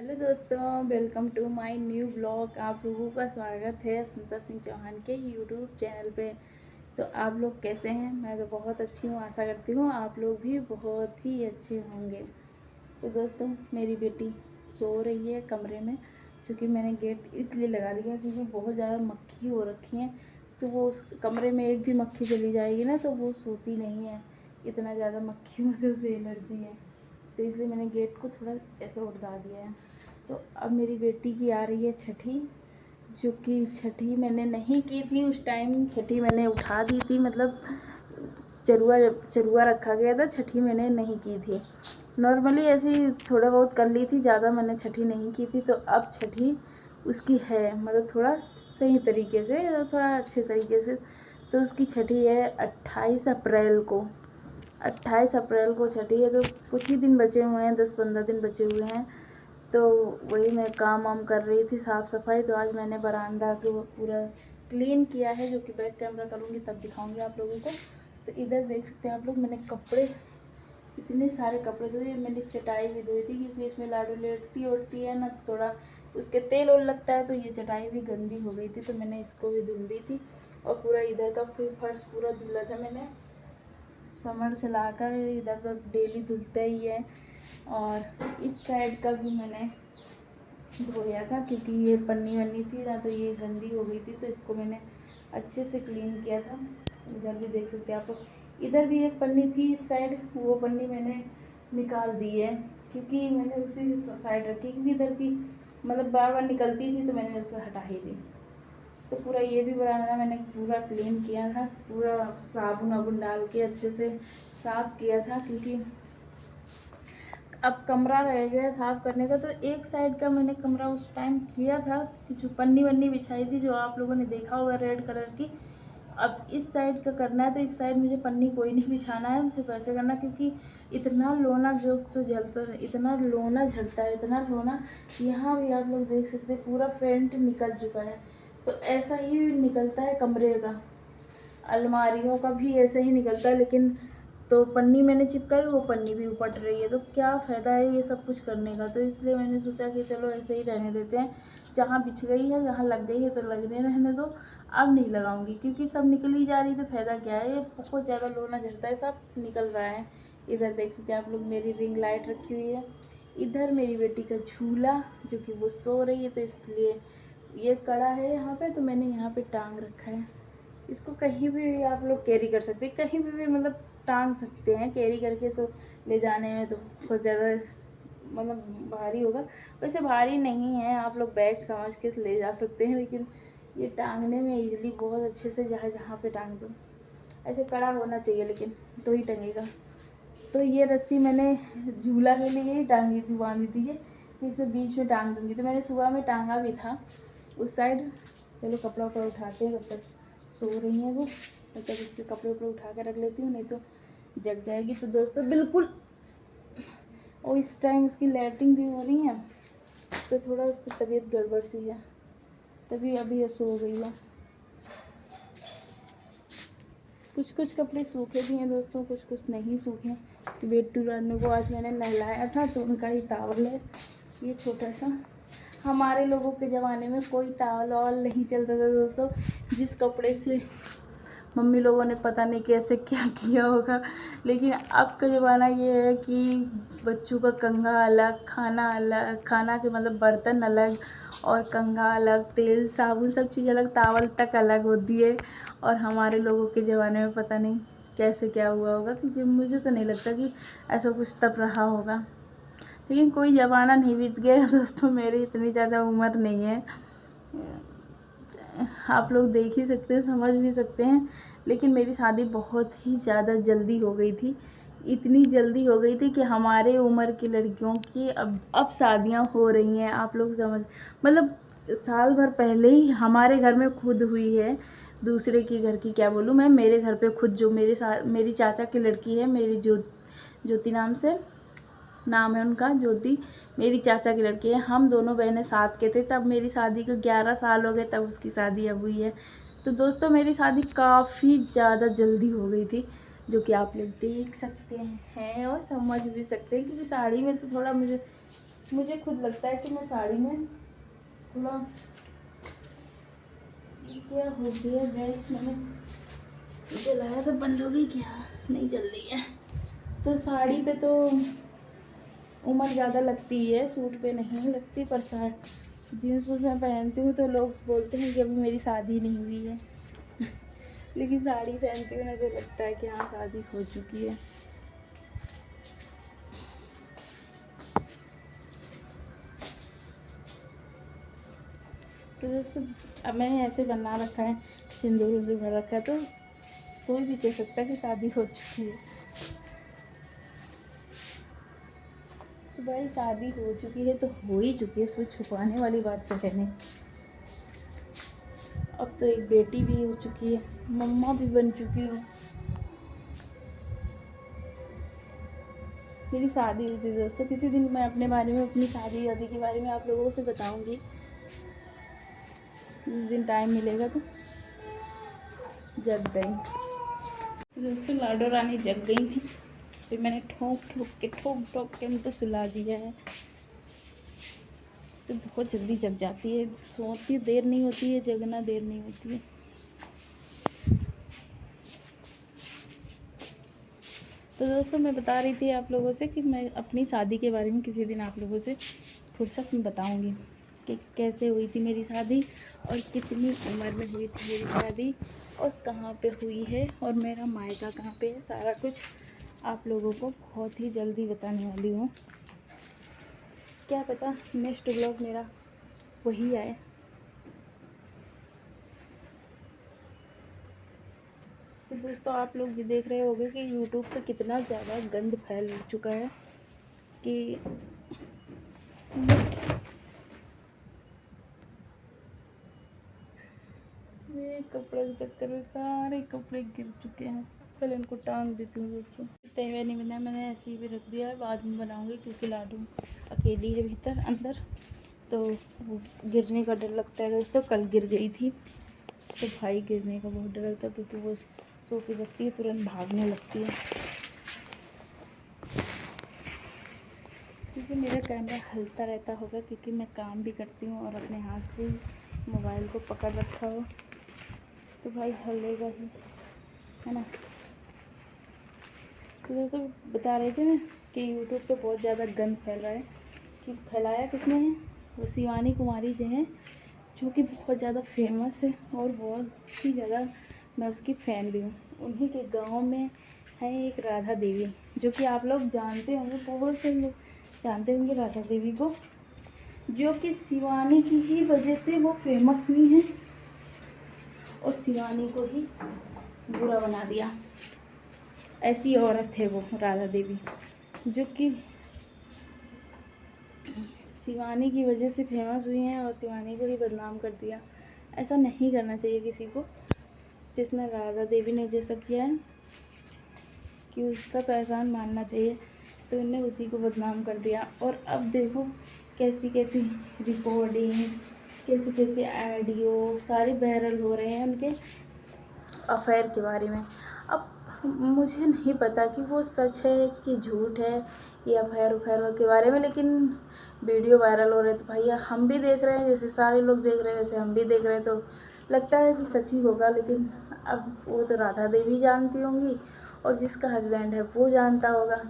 Hello दोस्तों, welcome to my new blog. आप लोगों का स्वागत है सुनीता सिंह चौहान के यूट्यूब चैनल पे। तो आप लोग कैसे हैं? मैं तो बहुत अच्छी हूँ। आशा करती हूँ आप लोग भी बहुत ही अच्छे होंगे। तो दोस्तों, मेरी बेटी सो रही है कमरे में, क्योंकि मैंने गेट इसलिए लगा दिया क्योंकि बहुत ज़्यादा मक्खी हो रखी हैं। तो वो उस कमरे में एक भी मक्खी चली जाएगी ना तो वो सोती नहीं है। इतना ज़्यादा मक्खियों से उसे एलर्जी है, तो इसलिए मैंने गेट को थोड़ा ऐसे उठा दिया है। तो अब मेरी बेटी की आ रही है छठी, जो कि छठी मैंने नहीं की थी उस टाइम। छठी मैंने उठा दी थी, मतलब चरुआ चरुआ रखा गया था, छठी मैंने नहीं की थी। नॉर्मली ऐसे ही थोड़ा बहुत कर ली थी, ज़्यादा मैंने छठी नहीं की थी। तो अब छठी उसकी है, मतलब थोड़ा सही तरीके से, थोड़ा अच्छे तरीके से। तो उसकी छठी है 28 अप्रैल को। 28 अप्रैल को छठी है, तो कुछ ही दिन बचे हुए हैं, 10-15 दिन बचे हुए हैं। तो वही मैं काम वाम कर रही थी, साफ़ सफाई। तो आज मैंने बरामदा को पूरा क्लीन किया है, जो कि बैक कैमरा करूँगी तब दिखाऊंगी आप लोगों को। तो इधर देख सकते हैं आप लोग, मैंने कपड़े, इतने सारे कपड़े धोए। मैंने चटाई भी धोई थी, क्योंकि इसमें लाडू लेटती उठती है ना, तो थोड़ा उसके तेल और लगता है, तो ये चटाई भी गंदी हो गई थी, तो मैंने इसको भी धुल दी थी। और पूरा इधर का फर्श पूरा धुला था मैंने समर चलाकर। इधर तो डेली धुलता ही है। और इस साइड का भी मैंने धोया था, क्योंकि ये पन्नी वन्नी थी ना, तो ये गंदी हो गई थी, तो इसको मैंने अच्छे से क्लीन किया था। इधर भी देख सकते हैं आप लोग, इधर भी एक पन्नी थी इस साइड, वो पन्नी मैंने निकाल दी है, क्योंकि मैंने उसी साइड रखी, क्योंकि इधर की मतलब बार बार निकलती थी, तो मैंने उसे हटा ही दी। तो पूरा ये भी बरामदा मैंने पूरा क्लीन किया था, पूरा साबुन वाबुन डाल के अच्छे से साफ़ किया था। क्योंकि अब कमरा रह गया साफ़ करने का, तो एक साइड का मैंने कमरा उस टाइम किया था, कि जो पन्नी वन्नी बिछाई थी, जो आप लोगों ने देखा होगा रेड कलर की। अब इस साइड का करना है, तो इस साइड मुझे पन्नी कोई नहीं बिछाना है, सिर्फ ऐसे करना। क्योंकि इतना लोना जो जलता है, इतना लोना झड़ता है, इतना लोना। यहाँ भी आप लोग देख सकते हैं, पूरा पेंट निकल चुका है। तो ऐसा ही निकलता है कमरे का, अलमारियों का भी ऐसे ही निकलता है। लेकिन तो पन्नी मैंने चिपकाई, वो पन्नी भी उपट रही है, तो क्या फ़ायदा है ये सब कुछ करने का। तो इसलिए मैंने सोचा कि चलो ऐसे ही रहने देते हैं। जहाँ बिछ गई है, जहाँ लग गई है, तो लगने रहने दो। अब नहीं लगाऊंगी, क्योंकि सब निकल ही जा रही, तो फ़ायदा क्या है। ये बहुत ज़्यादा लोना झड़ता है, सब निकल रहा है। इधर देख सकते हैं आप लोग, मेरी रिंग लाइट रखी हुई है। इधर मेरी बेटी का झूला, जो कि वो सो रही है, तो इसलिए ये कड़ा है यहाँ पे, तो मैंने यहाँ पे टांग रखा है। इसको कहीं भी आप लोग कैरी कर सकते हैं, कहीं भी मतलब टांग सकते हैं। कैरी करके तो ले जाने में तो बहुत ज़्यादा मतलब भारी होगा। वैसे भारी नहीं है, आप लोग बैग समझ के ले जा सकते हैं, लेकिन ये टांगने में इजीली बहुत अच्छे से जहाँ जहाँ पे टांग दो। ऐसे कड़ा होना चाहिए, लेकिन तो ही टंगेगा। तो ये रस्सी मैंने झूला के लिए ही टांगी थी, बांधी थी ये, कि इसमें बीच में टांग दूँगी। तो मैंने सुबह में टांगा भी था उस साइड। चलो कपड़ा वपड़ा उठाते हैं, तब तक सो रही हैं वो, तब तक उसके कपड़े वपड़े उठा कर रख लेती हूँ, नहीं तो जग जाएगी। तो दोस्तों बिल्कुल, और इस टाइम उसकी लाइटिंग भी हो रही है, तो थोड़ा उसकी तबीयत गड़बड़ सी है, तभी अभी ये सो गई है। कुछ कुछ कपड़े सूखे भी हैं दोस्तों, कुछ कुछ नहीं सूखे हैं। बेटू रानू को आज मैंने नहलाया था, तो उनका ही टावल है ये छोटा सा। हमारे लोगों के ज़माने में कोई टावल वावल नहीं चलता था दोस्तों। जिस कपड़े से मम्मी लोगों ने पता नहीं कैसे क्या किया होगा, लेकिन अब का ज़माना ये है कि बच्चों का कंघा अलग, खाना अलग, खाना के मतलब बर्तन अलग, और कंघा अलग, तेल साबुन सब चीज़ अलग, टावल तक अलग होती है। और हमारे लोगों के ज़माने में पता नहीं कैसे क्या हुआ होगा, क्योंकि मुझे तो नहीं लगता कि ऐसा कुछ तब रहा होगा। लेकिन कोई ज़माना नहीं बीत गया दोस्तों, मेरी इतनी ज़्यादा उम्र नहीं है, आप लोग देख ही सकते हैं, समझ भी सकते हैं। लेकिन मेरी शादी बहुत ही ज़्यादा जल्दी हो गई थी, इतनी जल्दी हो गई थी कि हमारे उम्र की लड़कियों की अब शादियां हो रही हैं। आप लोग समझ, मतलब साल भर पहले ही हमारे घर में खुद हुई है। दूसरे के घर की क्या बोलूँ मैं, मेरे घर पे खुद जो मेरी चाचा की लड़की है, मेरी ज्योति नाम से नाम है उनका, ज्योति मेरी चाचा की लड़की है। हम दोनों बहनें साथ के थे, तब मेरी शादी को 11 साल हो गए, तब उसकी शादी अब हुई है। तो दोस्तों मेरी शादी काफ़ी ज़्यादा जल्दी हो गई थी, जो कि आप लोग देख सकते हैं और समझ भी सकते हैं, क्योंकि साड़ी में तो थोड़ा मुझे मुझे खुद लगता है कि मैं साड़ी में थोड़ा, क्या हो गया गैस मैंने जलाया तो बंद हो गई, क्या नहीं जल रही है। तो साड़ी पे तो उम्र ज़्यादा लगती है, सूट पे नहीं लगती, पर जीन्स सूट में पहनती हूँ तो लोग बोलते हैं कि अभी मेरी शादी नहीं हुई है लेकिन साड़ी पहनती हूँ ना तो लगता है कि हाँ शादी हो चुकी है। तो दोस्तों अब मैंने ऐसे बना रखा है, सिंदूर विंदूर भर रखा है, तो कोई भी कह सकता है कि शादी हो चुकी है। तो भाई शादी हो चुकी है तो हो ही चुकी है, उसमें छुपाने वाली बात तो है नहीं। अब तो एक बेटी भी हो चुकी है, मम्मा भी बन चुकी हूँ। मेरी शादी हुई थी दोस्तों, किसी दिन मैं अपने बारे में, अपनी शादी वादी के बारे में आप लोगों से बताऊंगी, जिस दिन टाइम मिलेगा। तो जग गई दोस्तों, लाडो रानी जग गई थी, फिर मैंने ठोक ठोक के उनको सुला दिया है। तो बहुत जल्दी जग जाती है, सोती देर नहीं होती है, जगना देर नहीं होती है। तो दोस्तों मैं बता रही थी आप लोगों से कि मैं अपनी शादी के बारे में किसी दिन आप लोगों से फुर्सत में बताऊंगी कि कैसे हुई थी मेरी शादी और कितनी उम्र में हुई थी मेरी शादी और कहाँ पे हुई है और मेरा मायका कहाँ पे है। सारा कुछ आप लोगों को बहुत ही जल्दी बताने वाली हूँ। क्या पता नेक्स्ट व्लॉग मेरा वही आए। तो दोस्तों आप लोग भी देख रहे होंगे कि यूट्यूब पे कितना ज़्यादा गंद फैल चुका है कि ये कपड़े के चक्कर में सारे कपड़े गिर चुके हैं। पहले इनको टांग देती हूँ दोस्तों। तहवे नहीं बनाया मैंने, ऐसे ही भी रख दिया है, बाद में बनाऊंगी क्योंकि लाडू अकेली है भीतर अंदर, तो वो गिरने का डर लगता है दोस्तों। कल गिर गई थी तो भाई गिरने का बहुत डर लगता है क्योंकि वो सो के जगती है, तुरंत भागने लगती है। क्योंकि मेरा कैमरा हिलता रहता होगा क्योंकि मैं काम भी करती हूँ और अपने हाथ से मोबाइल को पकड़ रखा हो तो भाई हलेगा ही, है ना। तो दोस्तों बता रहे थे ना कि यूट्यूब पे बहुत ज़्यादा गंद फैल रहा है। कि फैलाया किसने है, वो शिवानी कुमारी जो है, जो कि बहुत ज़्यादा फेमस है और बहुत ही ज़्यादा मैं उसकी फ़ैन भी हूँ। उन्हीं के गांव में है एक राधा देवी, जो कि आप लोग जानते होंगे, बहुत से लोग जानते होंगे राधा देवी को, जो कि शिवानी की ही वजह से वो फेमस हुई हैं और शिवानी को ही बुरा बना दिया। ऐसी औरत है वो राधा देवी, जो कि शिवानी की वजह से फेमस हुई हैं और शिवानी को ही बदनाम कर दिया। ऐसा नहीं करना चाहिए किसी को। जिसने राधा देवी ने जैसा किया है कि उसका तो एहसान मानना चाहिए, तो उन्हें उसी को बदनाम कर दिया। और अब देखो कैसी कैसी रिकॉर्डिंग, कैसी कैसी ऑडियो सारे वायरल हो रहे हैं उनके अफेयर के बारे में। अब मुझे नहीं पता कि वो सच है कि झूठ है ये अफेयर के बारे में, लेकिन वीडियो वायरल हो रहे तो भैया हम भी देख रहे हैं, जैसे सारे लोग देख रहे हैं वैसे हम भी देख रहे हैं, तो लगता है कि सच ही होगा। लेकिन अब वो तो राधा देवी जानती होंगी और जिसका हस्बैंड है वो जानता होगा।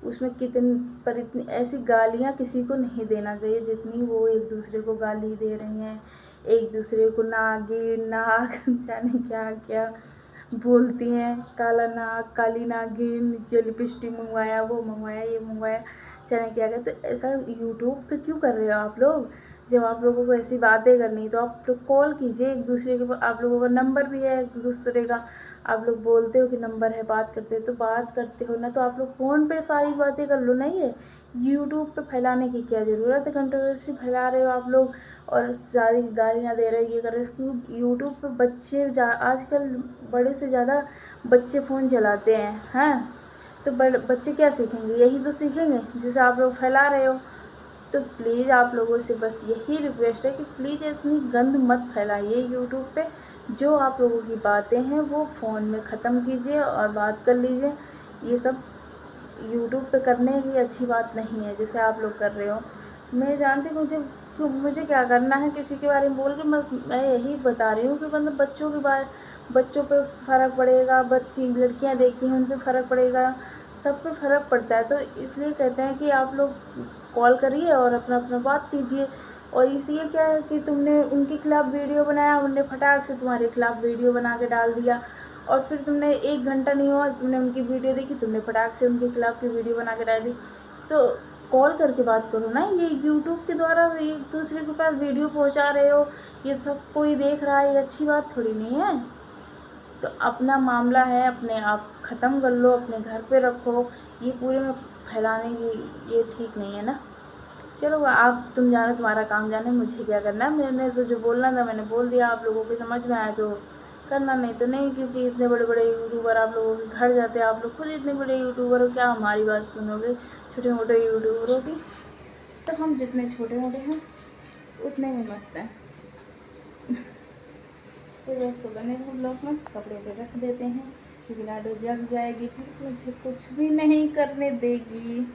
उसमें कितनी पर इतनी ऐसी गालियाँ किसी को नहीं देना चाहिए जितनी वो एक दूसरे को गाली दे रही हैं, एक दूसरे को नागिन नाग जाने क्या क्या बोलती हैं, काला नाग, काली नागिन, ये लिपस्टिक मंगवाया, वो मंगवाया, ये मंगवाया, जाने क्या क्या। तो ऐसा यूट्यूब पे क्यों कर रहे हो आप लोग? जब आप लोगों को ऐसी बातें करनी तो आप लोग कॉल कीजिए एक दूसरे के, आप लोगों का नंबर भी है एक दूसरे का, आप लोग बोलते हो कि नंबर है बात करते हो तो बात करते हो ना, तो आप लोग फ़ोन पे सारी बातें कर लो। नहीं है यूट्यूब पे फैलाने की क्या ज़रूरत है, कंट्रोवर्सी फैला रहे हो आप लोग और सारी गालियाँ दे रहे हो, ये कर रहे हो। क्यों यूट्यूब पे बच्चे आजकल बड़े से ज़्यादा बच्चे फ़ोन चलाते हैं तो बच्चे क्या सीखेंगे, यही तो सीखेंगे जिसे आप लोग फैला रहे हो। तो प्लीज़ आप लोगों से बस यही रिक्वेस्ट है कि प्लीज़ इतनी गंद मत फैलाइए यूट्यूब पे। जो आप लोगों की बातें हैं वो फ़ोन में ख़त्म कीजिए और बात कर लीजिए। ये सब यूट्यूब पे करने की अच्छी बात नहीं है जैसे आप लोग कर रहे हो। मैं जानती मुझे क्या करना है किसी के बारे में बोल के। मैं यही बता रही हूँ कि मतलब बच्चों पे फ़र्क पड़ेगा, बच्ची लड़कियाँ देखती हैं उन पे फ़र्क पड़ेगा, सब पे फ़र्क पड़ता है। तो इसलिए कहते हैं कि आप लोग कॉल करिए और अपना अपना बात कीजिए। और इसलिए क्या है कि तुमने उनके खिलाफ़ वीडियो बनाया, उनने फटाक से तुम्हारे खिलाफ़ वीडियो बना के डाल दिया, और फिर तुमने 1 घंटा नहीं हुआ तुमने उनकी वीडियो देखी, तुमने फटाक से उनके खिलाफ़ की वीडियो बना के डाल दी। तो कॉल करके बात करो ना। ये यूट्यूब के द्वारा एक दूसरे के पास वीडियो पहुंचा रहे हो, ये सब कोई देख रहा है, ये अच्छी बात थोड़ी नहीं है। तो अपना मामला है, अपने आप ख़त्म कर लो, अपने घर पे रखो। ये पूरे में फैलाने की ये ठीक नहीं है ना। चलो आप तुम जानो, तुम्हारा काम जाने, मुझे क्या करना है। मैंने तो जो बोलना था मैंने बोल दिया, आप लोगों के समझ में आया तो करना, नहीं तो नहीं। क्योंकि इतने बड़े बड़े यूट्यूबर आप लोगों के घर जाते हैं, आप लोग खुद इतने बड़े यूट्यूबर हो, क्या हमारी बात सुनोगे छोटे मोटे यूट्यूबरों की। तो हम जितने छोटे मोटे हैं उतने में मस्त हैं। तो दोस्तों बने रहो ब्लॉग में। कपड़े पे रख देते हैं क्योंकि लाडो जग जाएगी, फिर मुझे कुछ भी नहीं करने देगी।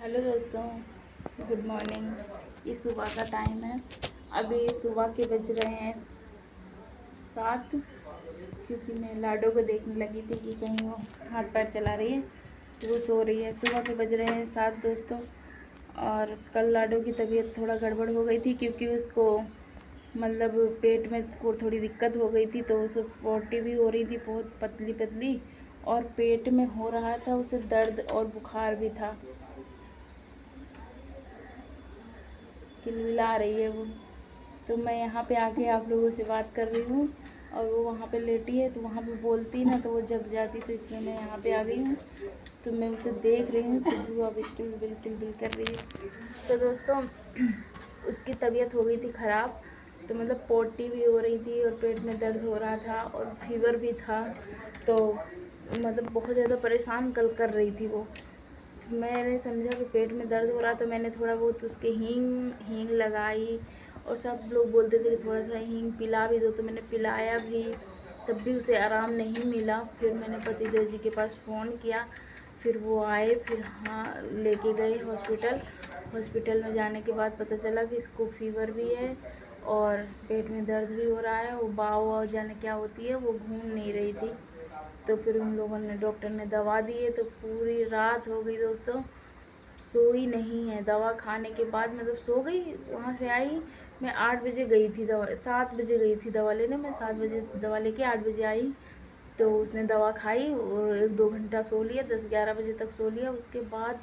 हेलो दोस्तों, गुड मॉर्निंग। ये सुबह का टाइम है। अभी सुबह के बज रहे हैं 7, क्योंकि मैं लाडो को देखने लगी थी कि कहीं वो हाथ पैर चला रही है तो वो सो रही है। सुबह के बज रहे हैं 7 दोस्तों। और कल लाडो की तबीयत थोड़ा गड़बड़ हो गई थी, क्योंकि उसको मतलब पेट में थोड़ी दिक्कत हो गई थी, तो उसे पोटी भी हो रही थी बहुत पतली पतली, और पेट में हो रहा था उसे दर्द और बुखार भी था। किलबिला रही है वो। तो मैं यहाँ पे आके आप लोगों से बात कर रही हूँ, और वो वहाँ पे लेटी है, तो वहाँ पे बोलती ना तो वो जग जाती, तो इसलिए मैं यहाँ पे आ गई हूँ। तो मैं उसे देख रही हूँ तो वो बिल्कुल बिल्कुल बिल कर रही है। तो दोस्तों उसकी तबीयत हो गई थी ख़राब, तो मतलब पोटी भी हो रही थी और पेट में दर्द हो रहा था और फीवर भी था। तो मतलब बहुत ज़्यादा परेशान कल कर रही थी वो। मैंने समझा कि पेट में दर्द हो रहा, तो मैंने थोड़ा बहुत उसके हींग लगाई, और सब लोग बोलते थे कि थोड़ा सा हींग पिला भी दो, तो मैंने पिलाया भी, तब भी उसे आराम नहीं मिला। फिर मैंने पतिदेव जी के पास फ़ोन किया, फिर वो आए, फिर हाँ लेके गए हॉस्पिटल। हॉस्पिटल में जाने के बाद पता चला कि इसको फीवर भी है और पेट में दर्द भी हो रहा है। वो बाव जाने क्या होती है, वो घूम नहीं रही थी। तो फिर उन लोगों ने, डॉक्टर ने दवा दी है, तो पूरी रात हो गई दोस्तों, सोई नहीं है। दवा खाने के बाद मतलब सो गई। वहाँ से आई, मैं 8 बजे गई थी दवा, 7 बजे गई थी दवा लेने, मैं 7 बजे दवा लेके 8 बजे आई। तो उसने दवा खाई और 1-2 घंटा सो लिया, 10-11 बजे तक सो लिया। उसके बाद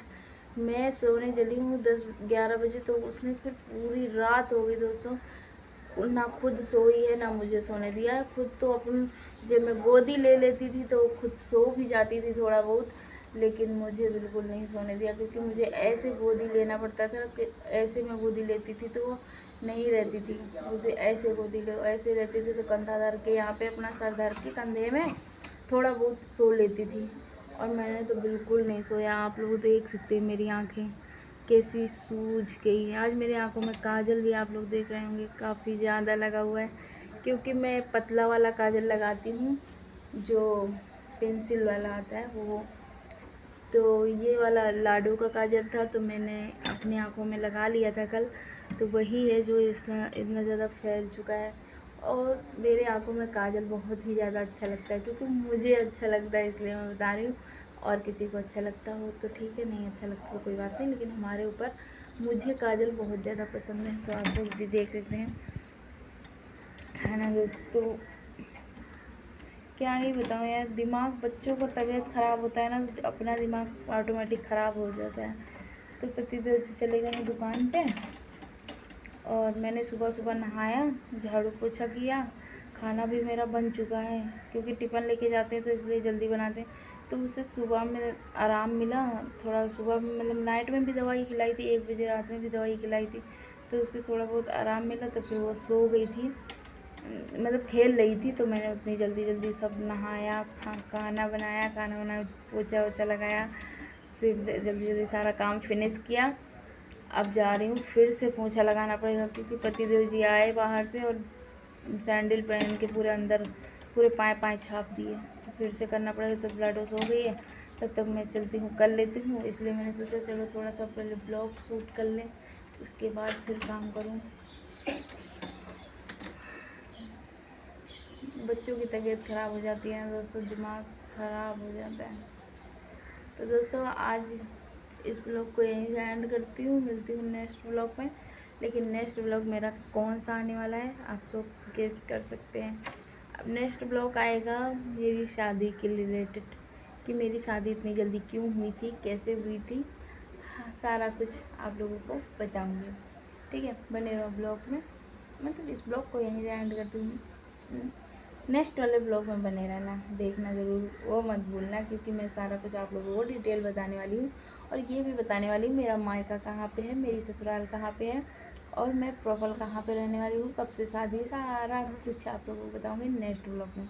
मैं सोने चली हूँ 10-11 बजे, तो उसने फिर पूरी रात हो गई दोस्तों, ना खुद सोई है ना मुझे सोने दिया है। खुद तो अपन जब मैं गोदी ले लेती थी तो खुद सो भी जाती थी थोड़ा बहुत, लेकिन मुझे बिल्कुल नहीं सोने दिया, क्योंकि मुझे ऐसे गोदी लेना पड़ता था कि ऐसे मैं गोदी लेती थी तो वो नहीं रहती थी। मुझे ऐसे गोदी ले, ऐसे रहती थी तो कंधा धर के, यहाँ पे अपना सर धर के कंधे में थोड़ा बहुत सो लेती थी। और मैंने तो बिल्कुल नहीं सोया। आप लोग देख सकते हैं मेरी आँखें कैसी सूज गई है। आज मेरी आंखों में काजल भी आप लोग देख रहे होंगे काफ़ी ज़्यादा लगा हुआ है, क्योंकि मैं पतला वाला काजल लगाती हूँ, जो पेंसिल वाला आता है वो। तो ये वाला लाडो का काजल था, तो मैंने अपनी आंखों में लगा लिया था कल, तो वही है जो इतना ज़्यादा फैल चुका है। और मेरे आंखों में काजल बहुत ही ज़्यादा अच्छा लगता है, क्योंकि मुझे अच्छा लगता है, इसलिए मैं बता रही हूँ। और किसी को अच्छा लगता हो तो ठीक है, नहीं अच्छा लगता तो कोई बात नहीं, लेकिन हमारे ऊपर मुझे काजल बहुत ज़्यादा पसंद है। तो आप लोग भी देख सकते हैं, है ना दोस्तों। क्या ही बताऊँ यार, दिमाग, बच्चों का तबीयत ख़राब होता है ना तो अपना दिमाग ऑटोमेटिक ख़राब हो जाता है। तो पतिदेव जी चले गए दुकान पे, और मैंने सुबह सुबह नहाया, झाड़ू पोछा किया, खाना भी मेरा बन चुका है, क्योंकि टिफ़िन लेके जाते हैं तो इसलिए जल्दी बनाते हैं। तो उसे सुबह में आराम मिला थोड़ा, सुबह में मतलब नाइट में भी दवाई खिलाई थी, 1 बजे रात में भी दवाई खिलाई थी, तो उसे थोड़ा बहुत आराम मिला, तो फिर वो सो गई थी, मतलब खेल रही थी। तो मैंने उतनी जल्दी सब नहाया, खाना बनाया, पोछा वोछा लगाया, फिर जल्दी सारा काम फिनिश किया। अब जा रही हूँ, फिर से पोछा लगाना पड़ेगा क्योंकि पतिदेव जी आए बाहर से और सैंडल पहन के पूरे अंदर पूरे पाँव छाप दिए, तो फिर से करना पड़ेगा। तो ब्लड वॉश हो गई है, तब तक मैं चलती हूँ, कर लेती हूँ। इसलिए मैंने सोचा चलो थोड़ा सा पहले ब्लॉग शूट कर लें, उसके बाद फिर काम करूँ। बच्चों की तबीयत ख़राब हो जाती है दोस्तों, दिमाग ख़राब हो जाता है। तो दोस्तों आज इस ब्लॉग को यहीं से एंड करती हूँ, मिलती हूँ नेक्स्ट ब्लॉग में। लेकिन नेक्स्ट ब्लॉग मेरा कौन सा आने वाला है आप तो गेस कर सकते हैं। अब नेक्स्ट ब्लॉग आएगा मेरी शादी के रिलेटेड, कि मेरी शादी इतनी जल्दी क्यों हुई थी, कैसे हुई थी, हाँ, सारा कुछ आप लोगों को बताऊँगी। ठीक है, बने रहो ब्लॉग में। मतलब इस ब्लॉग को यहीं से एंड करती हूँ, नेक्स्ट वाले ब्लॉग में बने रहना, देखना ज़रूर, वो मत भूलना, क्योंकि मैं सारा कुछ आप लोगों को डिटेल बताने वाली हूँ। और ये भी बताने वाली हूँ मेरा मायका कहाँ पे है, मेरी ससुराल कहाँ पे है, और मैं प्रॉपर कहाँ पे रहने वाली हूँ, कब से शादी, सारा कुछ आप लोगों को बताऊँगी नेक्स्ट ब्लॉग में।